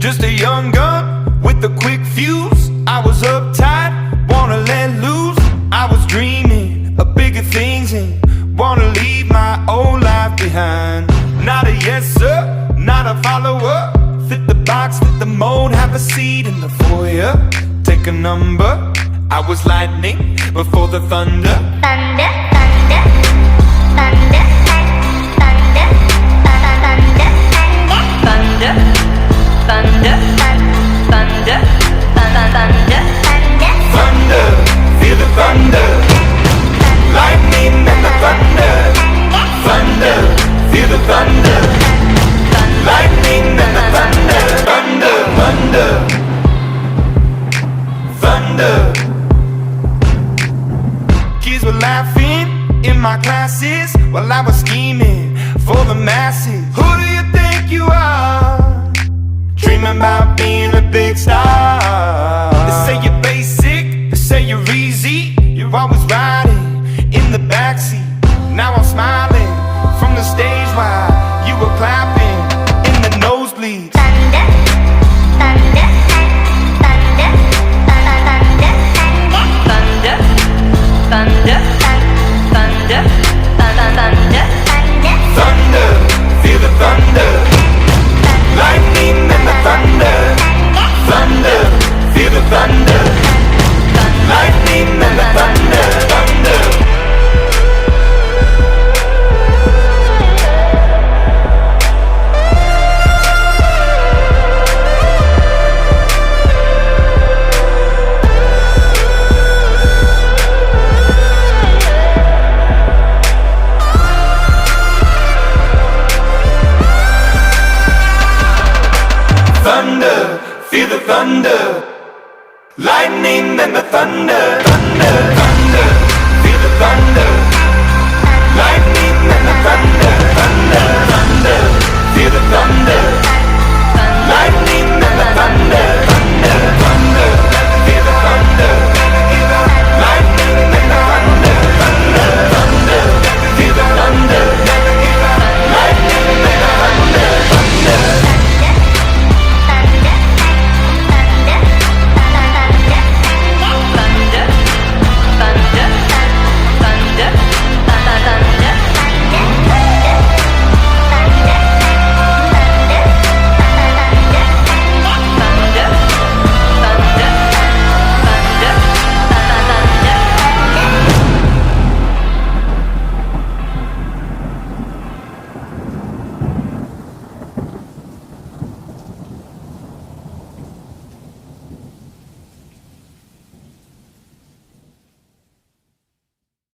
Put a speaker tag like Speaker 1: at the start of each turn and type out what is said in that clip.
Speaker 1: Just a young gun with a quick fuse. I was uptight, wanna let loose. I was dreaming of bigger things and wanna leave my old life behind. Not a yes sir, not a follower. Fit the box, fit the mold, have a seat in the foyer. Take a number. I was lightning before the thunder.
Speaker 2: Thunder, thunder, thunder, thunder, thunder, thunder, thunder, thunder, thunder,
Speaker 1: Thunder, feel the thunder. Lightning and the thunder. Thunder, feel the thunder. Lightning and the thunder. Thunder, thunder, thunder. Kids were laughing in my classes while I was scheming for the masses. Who do you think you are? Dreaming about being a big star. They say you're basic, they say you're easy. You're always riding in the backseat. Now I'm smiling from the stage while you were clapping in the nosebleeds.
Speaker 2: thunder, thunder, thunder, thunder, thunder, thunder, thunder, thunder,
Speaker 1: Thunder, feel the thunder. Lightning and the thunder. Thunder, feel the thunder. Lightning and the thunder. Thunder. Thunder, feel the thunder. Lightning and the thunder. Thunder, thunder, feel the thunder. Lightning and the thunder. Thunder, thunder, feel the thunder.